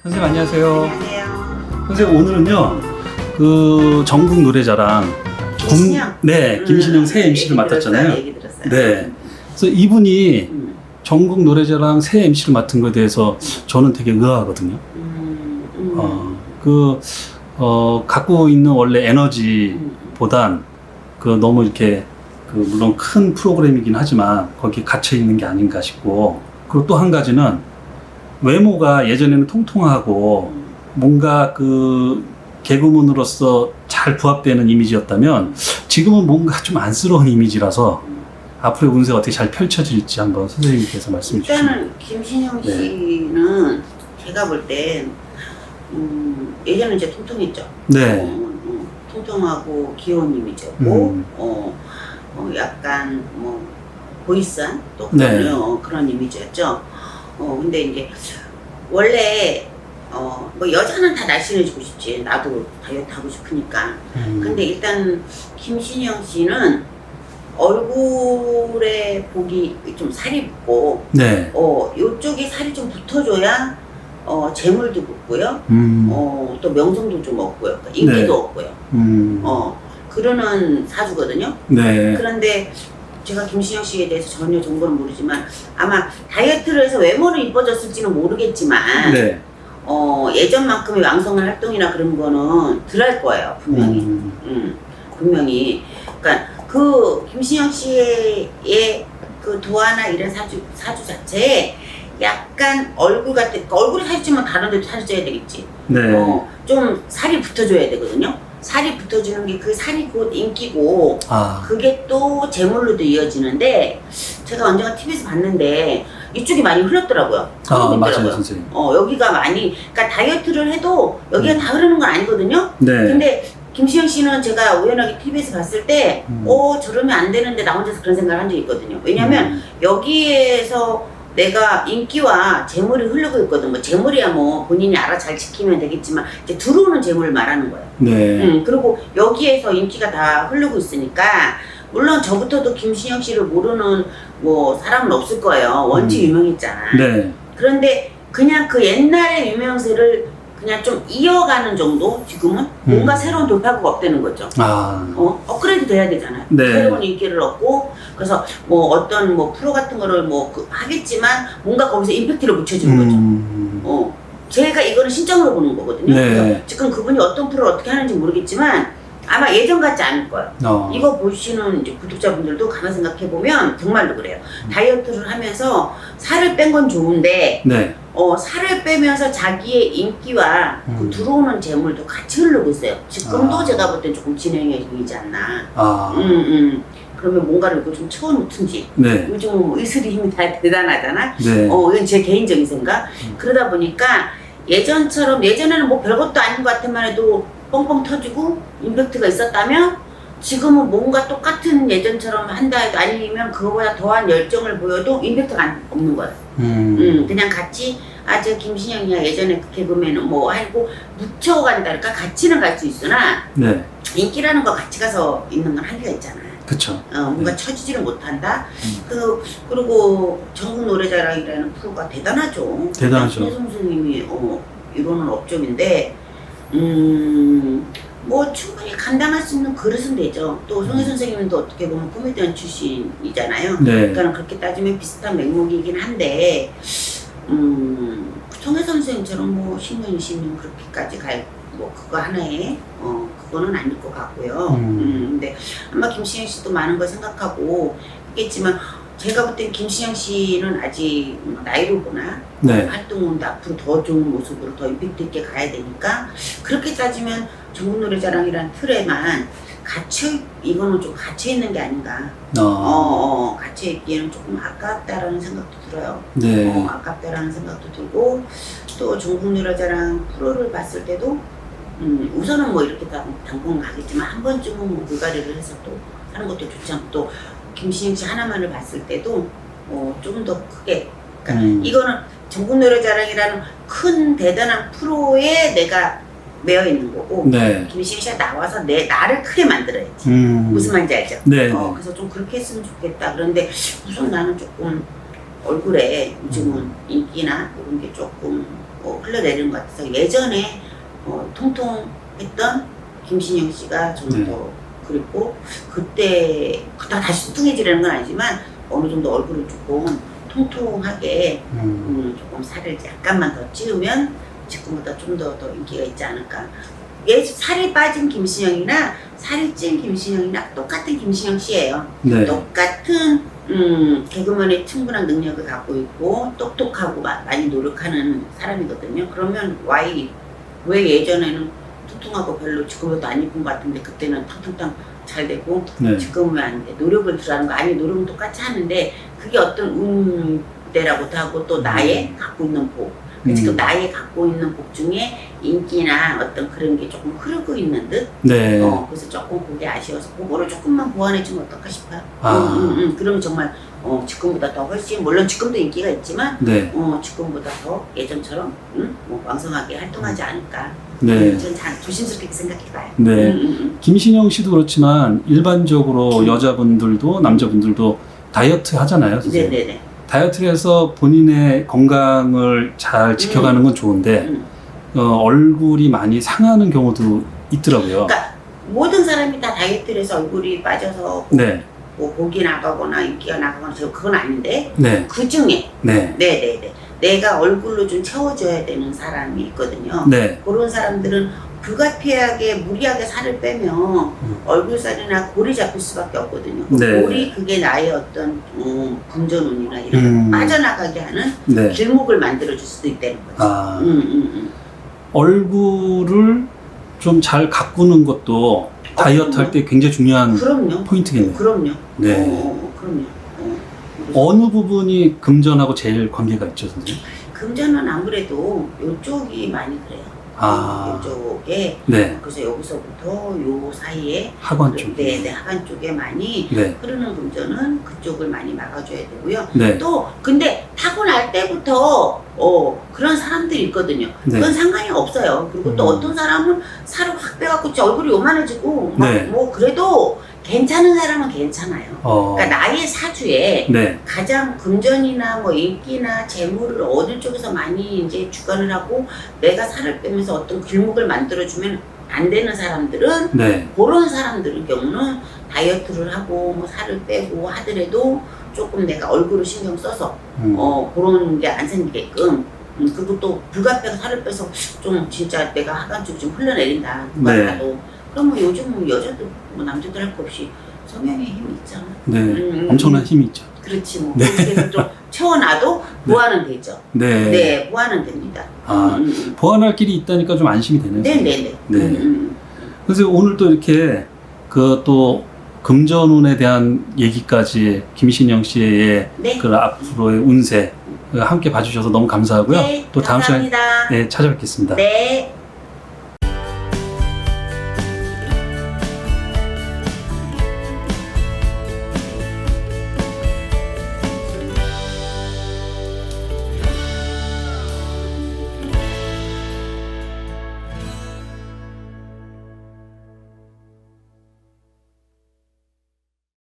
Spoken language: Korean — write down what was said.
선생님 안녕하세요. 안녕하세요. 선생님 오늘은요 그 전국 노래자랑 김신영? 김신영 새 MC를 맡았잖아요. 얘기 들었어요. 네. 그래서 이분이 전국 노래자랑 새 MC를 맡은 거에 대해서 저는 되게 의아하거든요. 갖고 있는 원래 에너지보단 너무 이렇게 물론 큰 프로그램이긴 하지만 거기에 갇혀 있는 게 아닌가 싶고, 그리고 또 한 가지는 외모가 예전에는 통통하고 뭔가 개그맨으로서 잘 부합되는 이미지였다면 지금은 뭔가 좀 안쓰러운 이미지라서 앞으로의 운세가 어떻게 잘 펼쳐질지 한번 선생님께서 말씀해 주시면. 일단은 김신영 씨는 제가 볼 때 예전에 이제 통통했죠. 네. 통통하고 귀여운 이미지였고 약간 보이스한 또 그런 이미지였죠. 근데 이제 원래 여자는 다 날씬해지고 싶지. 나도 다이어트 하고 싶으니까. 근데 일단 김신영 씨는 얼굴에 보기 좀 살이 붙고, 요쪽에 살이 좀 붙어줘야 재물도 붙고요. 또 명성도 좀 없고요. 인기도 없고요. 그러는 사주거든요. 그런데 제가 김신영 씨에 대해서 전혀 정보는 모르지만 아마 다이어트를 해서 외모는 이뻐졌을지는 모르겠지만 예전만큼의 왕성한 활동이나 그런 거는 덜 할 거예요, 분명히. 분명히. 그러니까 그 김신영 씨의 그 도화나 이런 사주 자체에 약간 얼굴 얼굴이 살찌면 다른 데도 살이 쪄야 되겠지. 좀 살이 붙어줘야 되거든요. 살이 붙어주는 게 그 살이 곧 인기고, 그게 또 재물로도 이어지는데, 제가 언젠가 TV에서 봤는데 이쪽이 많이 흘렀더라고요. 맞아요, 선생님. 여기가 많이, 그러니까 다이어트를 해도 여기가 다 흐르는 건 아니거든요. 근데 김신영 씨는 제가 우연하게 TV에서 봤을 때 저러면 안 되는데 나 혼자서 그런 생각을 한 적이 있거든요. 왜냐면 여기에서 내가 인기와 재물이 흐르고 있거든. 재물이야 본인이 알아 잘 지키면 되겠지만 이제 들어오는 재물을 말하는 거예요. 그리고 여기에서 인기가 다 흐르고 있으니까, 물론 저부터도 김신영 씨를 모르는 사람은 없을 거예요. 워낙 유명했잖아. 그런데 그냥 그 옛날의 유명세를 그냥 좀 이어가는 정도. 지금은 뭔가 새로운 돌파구가 없다는 거죠. 업그레이드 돼야 되잖아요. 새로운 인기를 얻고, 그래서 어떤 프로 같은 거를 하겠지만 뭔가 거기서 임팩트를 붙여주는 거죠. 제가 이거는 신점으로 보는 거거든요. 그래서 지금 그분이 어떤 프로를 어떻게 하는지 모르겠지만 아마 예전 같지 않을 거예요. 이거 보시는 이제 구독자분들도 가만 생각해 보면 정말로 그래요. 다이어트를 하면서 살을 뺀 건 좋은데 살을 빼면서 자기의 인기와 그 들어오는 재물도 같이 흐르고 있어요. 지금도 제가 볼 땐 조금 진행이 중이지 않나. 그러면 뭔가를 이거 좀 채워놓든지. 요즘은 이슬이 힘이 다 대단하잖아. 이건 제 개인적인 생각. 그러다 보니까 예전에는 별것도 아닌 것 같은만 해도 뻥뻥 터지고 임팩트가 있었다면, 지금은 뭔가 똑같은 예전처럼 한다 해도, 아니면 그거보다 더한 열정을 보여도 임팩트가 없는 거예요. 그냥 같이 저 김신영이야 예전에 그 개그맨은 하고 묻혀간달까, 같이는 갈 수 있으나 인기라는 거 같이 가서 있는 건 한계가 있잖아요. 그쵸. 뭔가 쳐지지를 못한다. 그리고 전국 노래자랑이라는 프로가 대단하죠. 대단하죠. 송혜 선생님이 이거는 업종인데 충분히 감당할 수 있는 그릇은 되죠. 또 송혜 선생님은 또 어떻게 보면 코미디언 출신이잖아요. 그러니까 그렇게 따지면 비슷한 맥락이긴 한데, 송혜 선생님처럼 10년, 20년 그렇게까지 그거 하나에 그거는 아닐 것 같고요. 근데 아마 김신영 씨도 많은 걸 생각하고 있겠지만, 제가 볼 땐 김신영 씨는 아직 나이로 보나 활동은 앞으로 더 좋은 모습으로 더 임팩트 있게 가야 되니까, 그렇게 따지면 전국 노래자랑이라는 틀에만 이거는 좀 갇혀 있는 게 아닌가. 갇혀 있기에는 조금 아깝다라는 생각도 들어요. 아깝다라는 생각도 들고, 또 전국 노래자랑 프로를 봤을 때도 우선은 이렇게 당분 가겠지만 한 번쯤은 물갈이를 해서 또 하는 것도 좋지 않고, 또 김신영 씨 하나만을 봤을 때도 좀 더 크게, 그러니까 이거는 전국 노래자랑이라는 큰 대단한 프로에 내가 매여 있는 거고, 김신영 씨가 나와서 나를 크게 만들어야지. 무슨 말인지 알죠? 그래서 좀 그렇게 했으면 좋겠다. 그런데 우선 나는 조금 얼굴에 요즘은 인기나 이런 게 조금 흘러내리는 것 같아서 예전에 통통했던 김신영 씨가 좀 네. 더 그립고 그때 그다가 다시 뚱해지려는 건 아니지만 어느 정도 얼굴을 조금 통통하게 조금 살을 약간만 더 찌우면 지금보다 좀 더 인기가 있지 않을까. 살이 빠진 김신영이나 살이 찐 김신영이나 똑같은 김신영 씨예요. 네. 똑같은 개그맨의 충분한 능력을 갖고 있고 똑똑하고 많이 노력하는 사람이거든요. 그러면 왜 예전에는 뚱뚱하고 별로 지금보다 안 이쁜 것 같은데 그때는 탕탕탕 잘 되고 네. 지금은 안 돼. 노력을 들어가는 거 아니 노력은 똑같이 하는데 그게 어떤 운대라고도 하고 또 나의 갖고 있는 복. 지금 나의 갖고 있는 복 중에 인기나 어떤 그런 게 조금 흐르고 있는 듯. 네. 그래서 조금 그게 아쉬워서 그거를 조금만 보완해주면 어떨까 싶어요. 그러면 정말 지금보다 더 훨씬 물론 지금도 인기가 있지만 네. 지금보다 더 예전처럼 왕성하게 활동하지 않을까. 네. 저는 조심스럽게 생각해봐요. 네. 김신영 씨도 그렇지만 일반적으로 여자분들도 남자분들도 다이어트 하잖아요. 선생님. 네네네. 다이어트를 해서 본인의 건강을 잘 지켜가는 건 좋은데 얼굴이 많이 상하는 경우도 있더라고요. 그러니까 모든 사람이 다 다이어트를 해서 얼굴이 빠져서 네. 뭐 복이 나가거나 인기가 나가거나 그건 아닌데 네. 그 중에 네. 네네네 내가 얼굴로 좀 채워줘야 되는 사람이 있거든요. 네. 그런 사람들은 불가피하게 무리하게 살을 빼면 얼굴살이나 골이 잡힐 수밖에 없거든요. 네. 골이 그게 나의 어떤 금전운이나 이런 거 빠져나가게 하는 네. 길목을 만들어줄 수도 있다는 거죠. 얼굴을 좀 잘 가꾸는 것도 다이어트 할 때 굉장히 중요한 그럼요. 포인트겠네요. 그럼요. 네. 그럼요. 어느 부분이 금전하고 제일 관계가 있죠, 선생님? 금전은 아무래도 이쪽이 많이 그래요. 이쪽에 네. 그래서 여기서부터 요 사이에 하관 쪽에. 네, 하관 쪽에 많이 네. 흐르는 금전은 그쪽을 많이 막아줘야 되고요. 네. 또 근데 타고날 때부터 그런 사람들이 있거든요. 네. 그건 상관이 없어요. 그리고 또 어떤 사람은 살을 확 빼갖고 진짜 얼굴이 요만해지고 네. 뭐 그래도 괜찮은 사람은 괜찮아요. 그러니까 나의 사주에 네. 가장 금전이나 뭐 인기나 재물을 어느 쪽에서 많이 이제 주관을 하고 내가 살을 빼면서 어떤 길목을 만들어주면 안 되는 사람들은 네. 그런 사람들의 경우는 다이어트를 하고 뭐 살을 빼고 하더라도 조금 내가 얼굴을 신경 써서 그런 게 안 생기게끔 그리고 또 불가피하게 살을 빼서 좀 진짜 내가 하관 쪽이 좀 흘러내린다 누가 네. 봐도 그러면 요즘 여자도 뭐 남자들 할 거 없이 성형의 힘이 있잖아. 네. 엄청난 힘이 있죠. 그렇지 뭐. 네. 그래서 좀 채워놔도 보완은 되죠. 네. 네, 보완은 됩니다. 보완할 길이 있다니까 좀 안심이 되네요. 네네네. 네. 그래서 오늘 또 이렇게 그 또 금전운에 대한 얘기까지 김신영 씨의 네. 그 앞으로의 운세 함께 봐주셔서 너무 감사하고요. 네, 또 다음 시간에 감사합니다. 네, 찾아뵙겠습니다. 네.